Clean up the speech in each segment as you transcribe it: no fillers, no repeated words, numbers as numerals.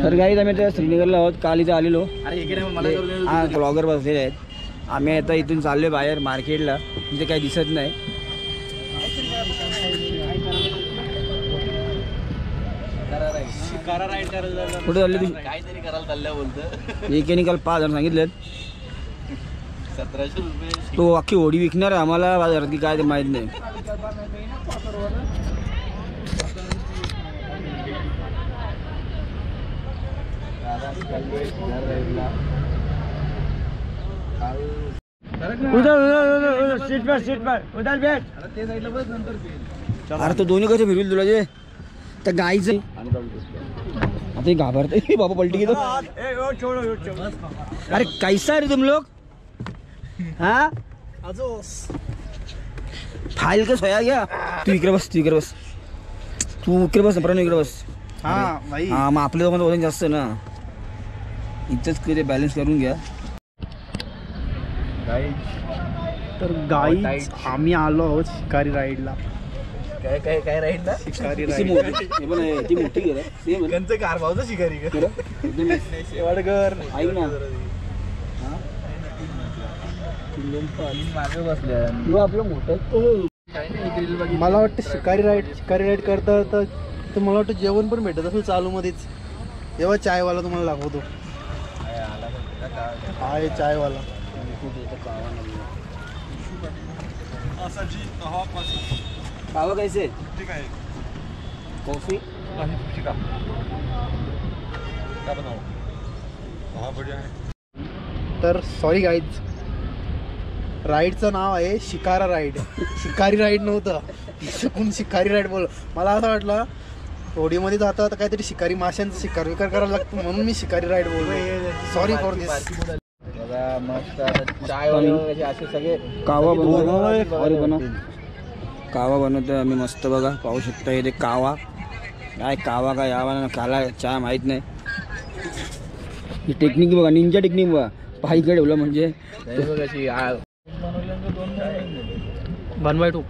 तर गाईज आम्ही त्या श्रीनगरला आहोत. काल इथे आलेलो. ब्लॉगर बसलेले आहेत. आम्ही आता इथून चाललोय बाहेर मार्केटला. तिथे काही दिसत नाही. कुठे चालले तुम्ही? काहीतरी करायला चालल्या बोलतं. एकेने काल 5,000 सांगितलेत. 1700 रुपये. तो अख्खी होडी विकणार आहे आम्हाला बाजारात की काय ते माहीत नाही. अरे तो दोन्ही कसे फिरविल तुला जे त्या गाईच आता घाबरते बाबा पलटी घेतो. अरे कैसा रे तुम लोग? हाँ फाइल का सोया गया. तू इकडे बस, तू इकडे बस, तू इकडे बस. प्रणव इकडे बस. हा मग आपल्या दोघांचं वजन जास्त ना. इथंच किती बॅलन्स करून घ्या. तर गाईज आम्ही आलो आहोत शिकारी राईडला. काय काय काय राईट ना? शिकारी ती मोठी घे रे. त्यांचं कारभावचं शिकारी शेवाडकर ऐक ना मागे बसल्या. आपलं मोठं. मला वाटतं शिकारी राईड करता तर मला वाटतं जेवण पण भेटत असेल चालू मध्येच. तेव्हा चायवाला तुम्हाला दाखवतो. आहे चायवाला. कावा कैसे? कॉफी तर सॉरी गाईज, राईडचं नाव आहे शिकारा राईड. शिकारी राईड नव्हतं. कोण शिकारी राईड बोल. मला असं वाटलं होडीमध्ये जाता तर काहीतरी शिकारी माशांचं शिकार विकार करायला लागतं म्हणून मी शिकारी राईड बोललो. सॉरी फॉर दिस. मस्त चाय वगैरे असे सगळे कावा बनव. कावा बनवतोय आम्ही मस्त. बघा पाहू शकता इथे कावा. काय कावा काय यावा काला चहा माहीत नाही. ही टेक्निक बघा, निंजा टेक्निक बघा. पाहिजे ठेवलं म्हणजे 1/2.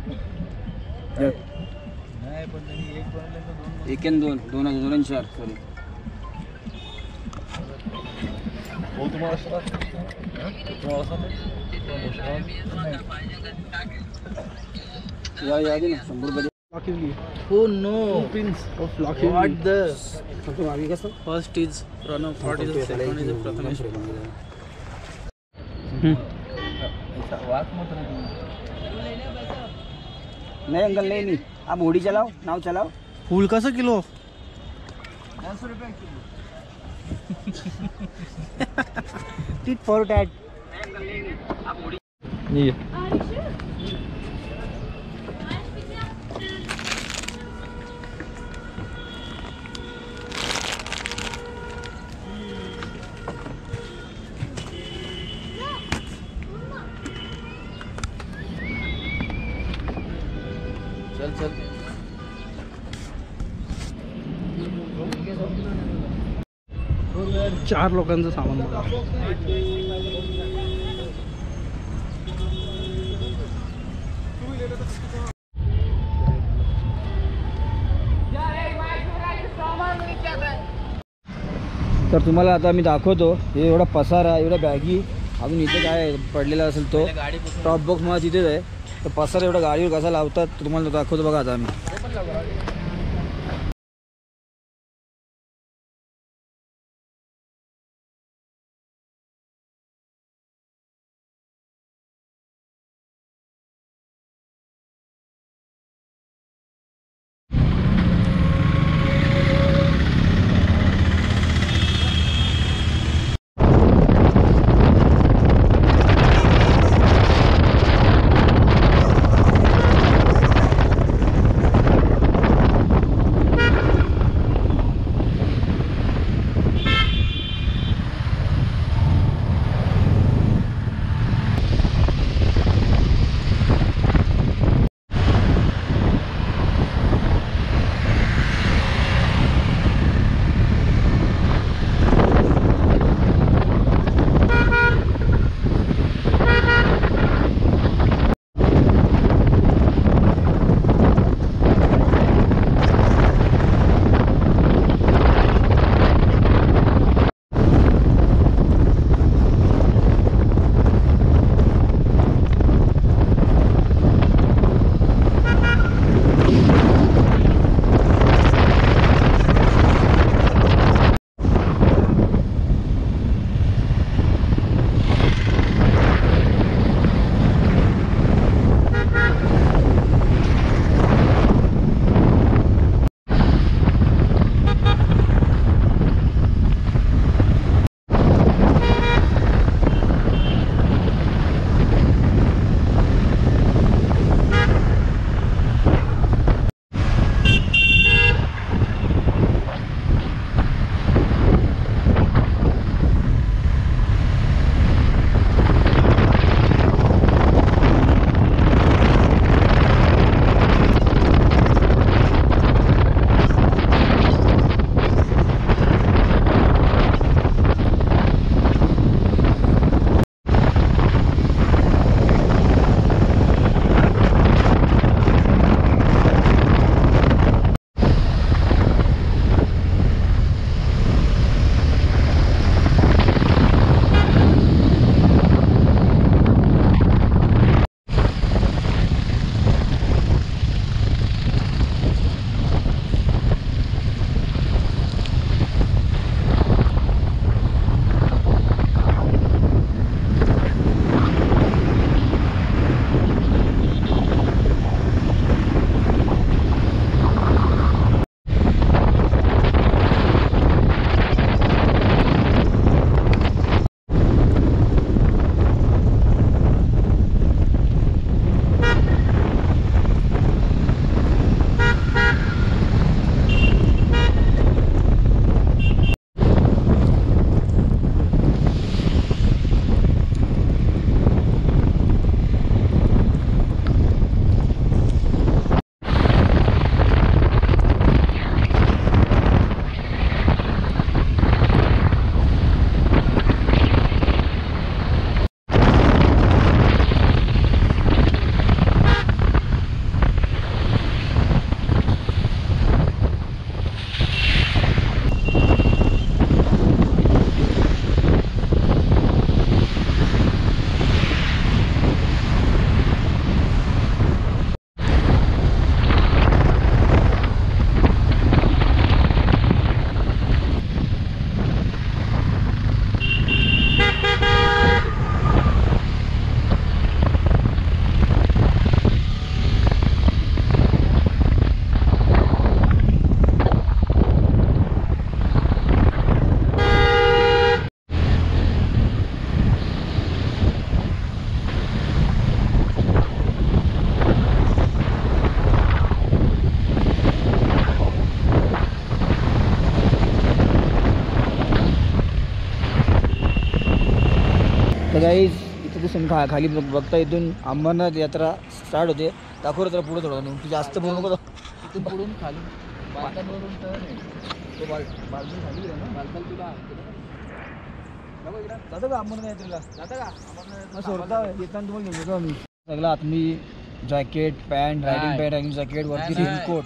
एक आणि दोन, 2 आणि 4. सॉरी या दे ना 100 रुपये. Oh no, Prince of Lucky. What the? आम्ही कसं First is Pranav, what is the second is Prathamesh. नहीं अंकल नहीं. आप होड़ी चलाओ, नाव चलाओ. फूल कसं किलो? 10 रुपये किलो. Tit for tat. चल चल. 4 लोकांचं सामान बघा. तर तुम्हाला आता मी दाखवतो. हे एवढा पसारा, एवढ्या बॅगी. अजून इथे काय पडलेला असेल तो टॉप बॉक्स मला तिथेच आहे. तर पसारा एवढा गाडीवर कसा लावतात तुम्हाला दाखवतो. बघा आता आम्ही गाईज इथं दिसून खाली बघता इथून अंबरनाथ यात्रा स्टार्ट होते. दाखव जरा पुढे थोडं तू जास्त बोलू नको. इथून पुढून खाली बालतालवरून टर्न आहे. तो बालताल खाली आहे ना, बालताल तुला जातं का अंबरनाथ यात्रेला? जाता का आपण सोडता येताना तुम्हाला घेऊन आम्ही सगळं आतमी जॅकेट पॅन्ट रायडिंग जॅकेट वरती नाही. रेनकोट.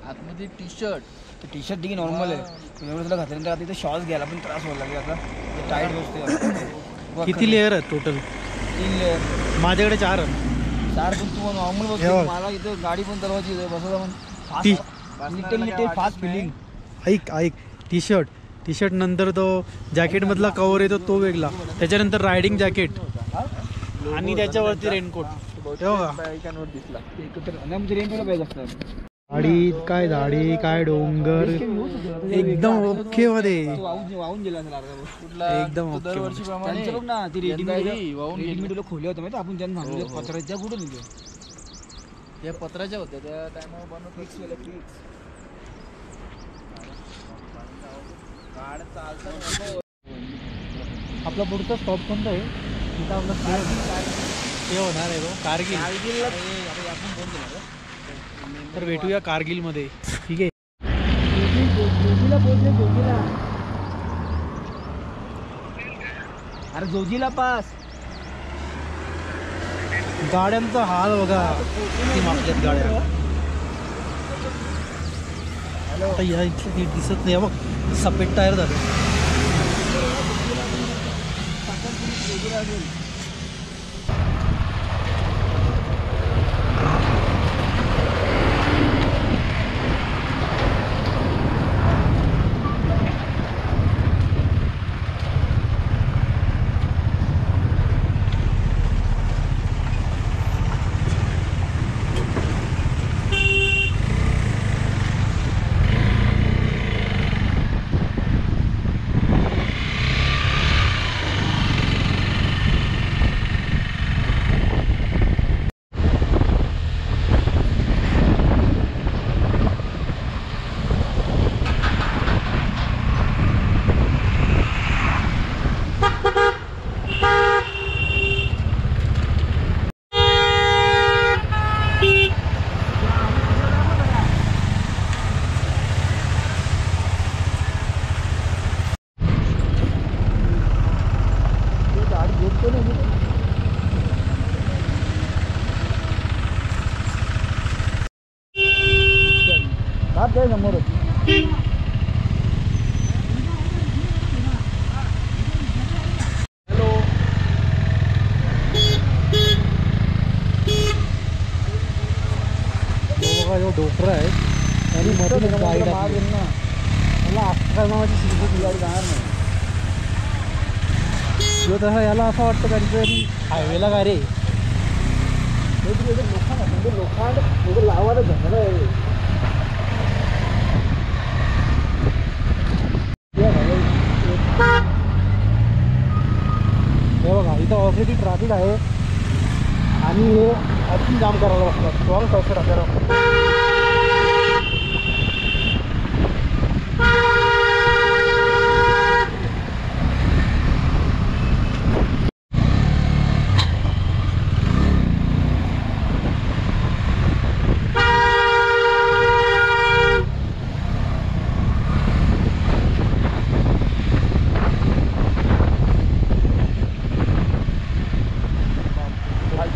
आतमध्ये टी शर्ट टी शर्ट देखील नॉर्मल आहे. एवढं तुला घातल्यानंतर आता इथे शॉर्ट्स घ्यायला पण त्रास व्हायला लागेल. आता टाईट बसते. किती लेअर आहेत टोटल? 3 लेअर. माझ्याकडे 4 आहेत. 4 पण तू नॉर्मल बसते. मला इथं गाडी पण चालवायची बसवता पण ती लिटल फास्ट फिलिंग. ऐक टी शर्ट नंतर तो जॅकेट मधला कव्हर येतो तो वेगळा, त्याच्यानंतर रायडिंग जॅकेट आणि त्याच्यावरती रेनकोट. बायकांवर दिसला. रेनकोट पाहिजे असतं. झाडी काय डोंगर एकदम ओके मध्ये. वाहून गेला एकदम ओके. दरवर्षीप्रमाणे बघ ना ती यंदाही वाहून गेली. रेडीमेड खोले होते माहिती आपण ज्यांना सांगतो पत्राच्या कुठून निघे त्या पत्राच्या होत्या त्या टायमावर बनवत आपला पुढचा स्टॉप कोणता आहे? तिथं आपला ते होणार आहे कारगिल. तर भेटूया कारगिल मध्ये. ठीक आहे. अरे जोजीला पास. गाड्यांचा हाल बघा किती मागल्यात गाड्या. आता या इथलं नीट दिसत नाही बघ, सफेद टायर झाले. समोर जो डोकर आहे आणि मध्ये गाईड मला अस्कार नावाची सिरीज गाडी जाणार नाही. जो तसा याला असं वाटतं कधीतरी हायवेला का रे लोखंड लावायला झगडा आहे. हे बघा इथं ऑलरेडी ट्रॅफिक आहे आणि हे अजून जाम करायला बघतात. स्ट्रॉंग पैसे टाकायला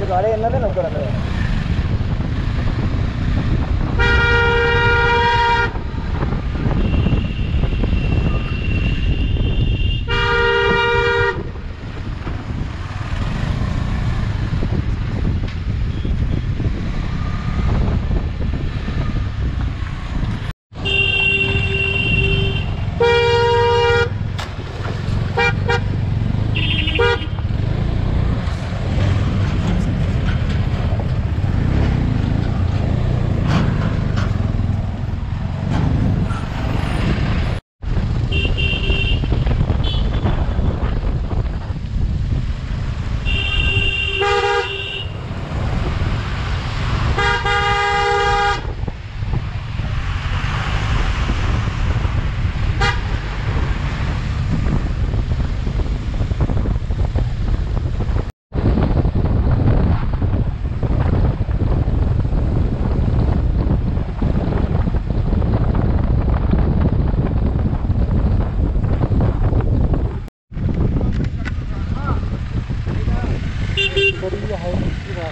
गाड्या येणार नाही लवकर आता. तरी आहे त्या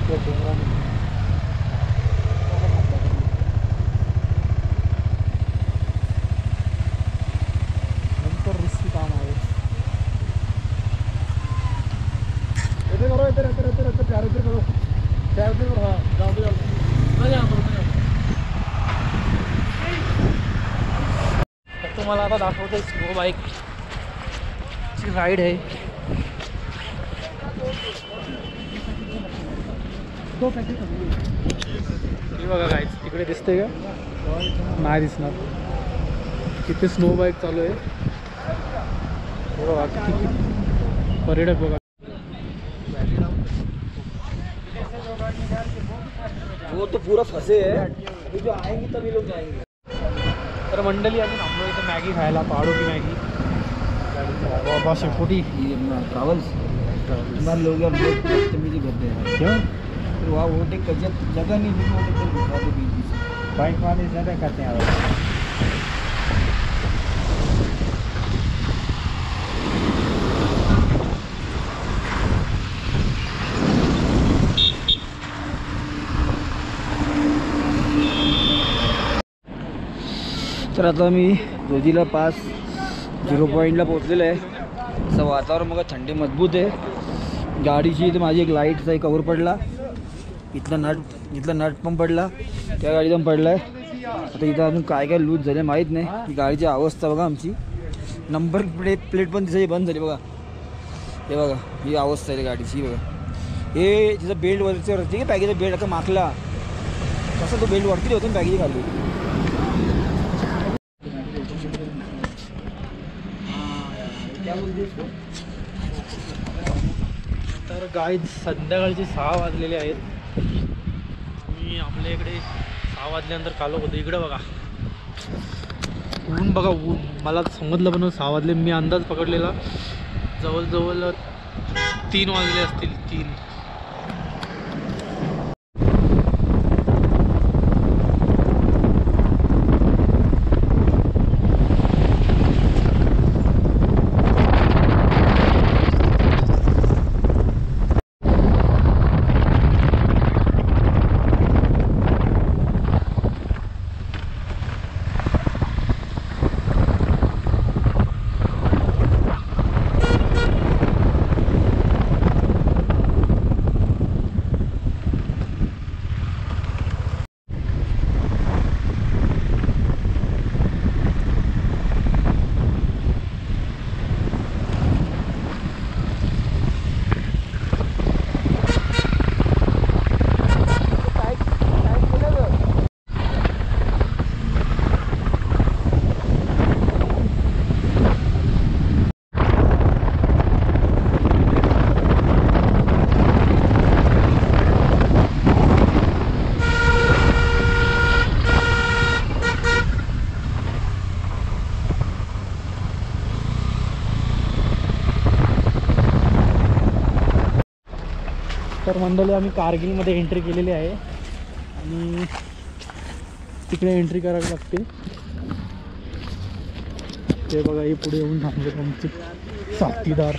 डोंगरामध्ये. नंतर रिस्की काम आहे. इथे करो, इथे चार इथे करो, हाँ जाओ तुम्हाला आता दाखवतो स्नो बाईकची राईड आहे. हे बघा गाईज, तिकडे दिसते का? नाही दिसणार. किती स्नो बाईक चालू आहे बघा, किती पर्यटक बघा. वो तो पूरा फंसे है, अभी जो आएंगे तभी लोग जाएंगे. तर मंडळी आम्ही थांबलो इथे मॅगी खायला, पहाडो की मॅगी. बाबा शेकोटी ट्रैवल्स तुम्हारे लोग यार बहुत बदतमीजी करते हैं. क्यों? फिर वहाँ ओवरटेक कर जगह नहीं मिली, ओवरटेक दिखा दो बीच बीच से. बाइक वाले ज़्यादा करते हैं. तर आता मी रोजीला पास 0 पॉईंटला पोचलेलं आहे. असं वातावरण बघा, थंडी मजबूत आहे. गाडीची इथे माझी एक लाईटचा एक कवर पडला, इथला नट पण पडला, त्या गाडीचा पण पडला आहे. आता इथं अजून काय काय लूज झाले माहीत नाही. ही गाडीची अवस्था बघा, आमची नंबर प्लेट पण तिची बंद झाली बघा. हे बघा, ही अवस्था आहे गाडीची बघा. हे तिचं बेल्ट वरती की पॅकेजचा बेल्ट आता मागला कसं, तो बेल्ट वरती होतो पॅकेज खाली. तर गाईज संध्याकाळचे 6 वाजलेले आहेत. मी आपल्या इकडे 6 वाजल्यानंतर कालो होतो. इकडं बघा ऊन, बघा ऊन. मला समजलं पण 6 वाजले, मी अंदाज पकडलेला जवळजवळ 3 वाजले असतील. 3. तर मंडळी आम्ही कारगिलमध्ये एंट्री केलेली आहे आणि तिकडे एंट्री करावी लागते. ते बघा, हे पुढे येऊन थांबले आमचे साथीदार.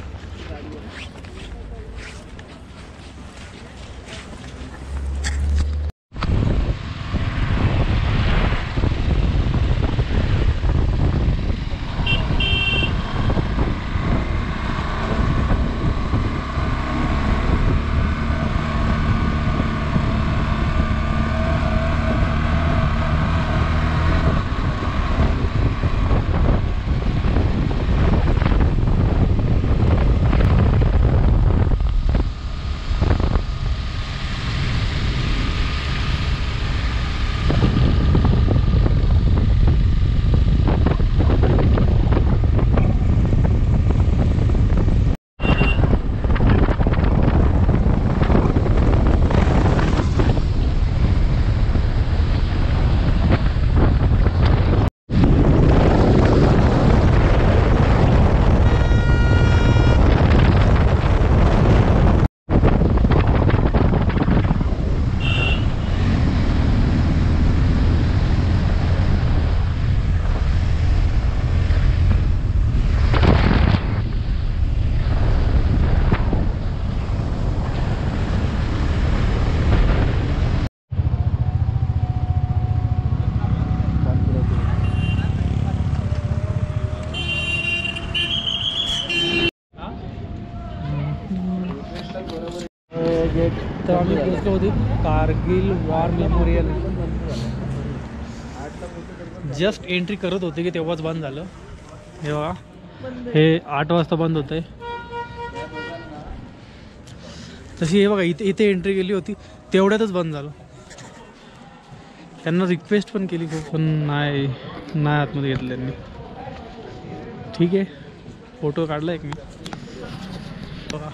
गेट तर आम्ही पोहोचलो होतो Kargil war memorial. Just entry करत होते की तेव्हाच बंद झालं. हे बघा, हे 8 वाजता बंद होतं आहे. तशी हे बघा इथे एंट्री केली होती तेवढ्यातच बंद झालं. त्यांना रिक्वेस्ट पण केली खूप, पण नाही आतमध्ये घेतलं त्यांनी. ठीक आहे, फोटो काढला एक मी. बघा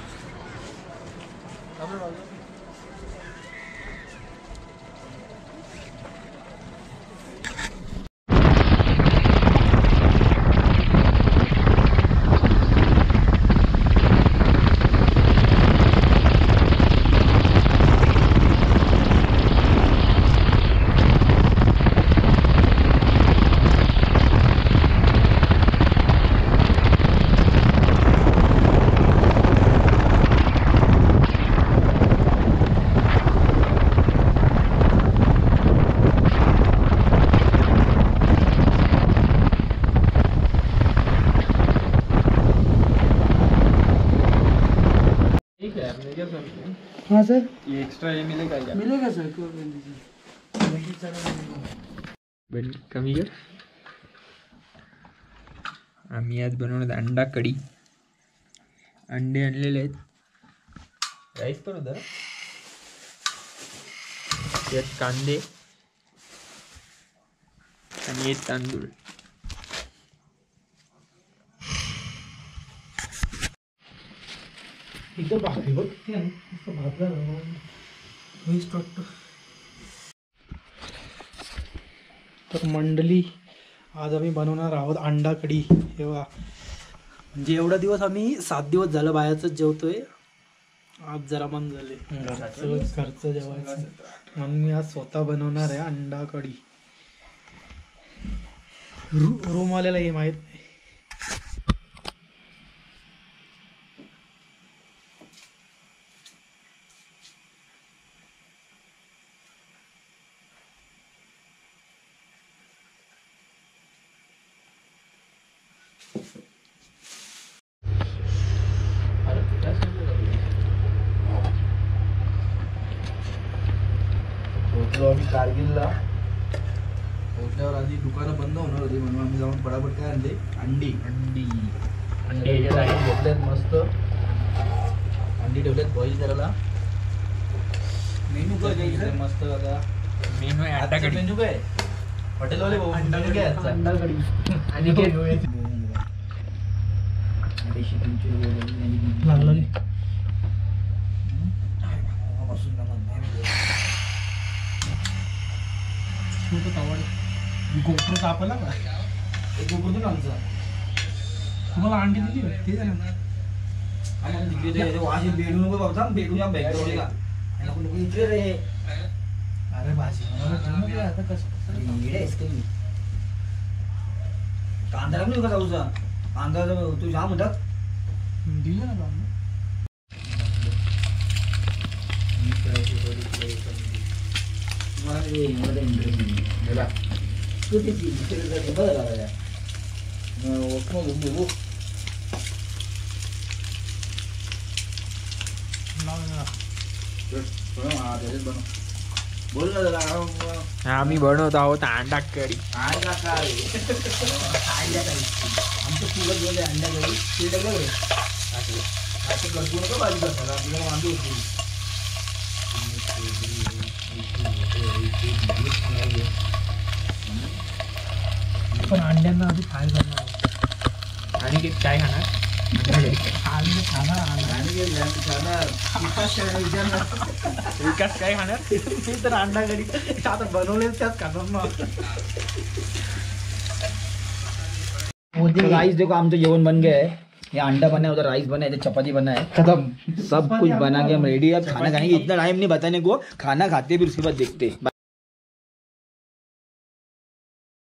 हाँ सर, ये एक्स्ट्रा ये मिलेगा क्या? मिलेगा सर. कमी कर. आम्ही आज बनवणार अंडा कढी. अंडे आणलेले आहेत. राईस पण होता. यात कांदे आणि हे तांदूळ. एकदम भाकरी बघ भाजला. तर मंडळी, आज आम्ही बनवणार आहोत अंडा कढी. तेव्हा म्हणजे एवढा दिवस आम्ही 7 दिवस झालं बाहेरच जेवतोय. आज जरा मन झाले घरचं जेवायचं, म्हणून मी आज स्वतः बनवणार आहे अंडा कढी. रूमवाल्याला हे माहीत नाही. पोहोचलो आम्ही कारगिलला. पोहोचल्यावर आधी दुकानं बंद होणार होती, म्हणून आम्ही जाऊन पटापट काय आणले, अंडी घेतल्यात मस्त. अंडी ठेवल्यात बॉईल करायला. मेनू काय घ्यायचं मस्त आता? मेनू आहे अंडा कढी. मेनू काय हॉटेलवाले भाऊ अंडा काय अंडा कढी आणि लागलं गोप्रो तापला का? तुम्हाला अंडी दिली ते बेडू नको बाबा, बेडू या बॅग का रे. अरे भाजी आता कसं कांदा लागलो का जाऊचा कांदा तू जा म्हणतात दिलं ना बाबा. बोल ना जरा. आम्ही बनवत आहोत अंडा कढी. अंडा काय आमचं फुगत बोलले अंडा कढी ते टाकलं असं करतो नका भाजी करतात आपल्याला वांदे होते. पण अंड्यांना आधी फ्राय करणार. आणि काय खाणार? विकास काय खाणार? मी तर अंडा कढी आता बनवले त्याच खाणार ना. राइस देखो आमचं जेवण बन गया है. ये अंडा बना है, उधर राइस बना है, इधर चपाती बना है, खत्म. सब कुछ बना के हम रेडी है. खाना खाने की इतना टाइम नहीं बताने को, खाना खाते भी उसके बाद देखते.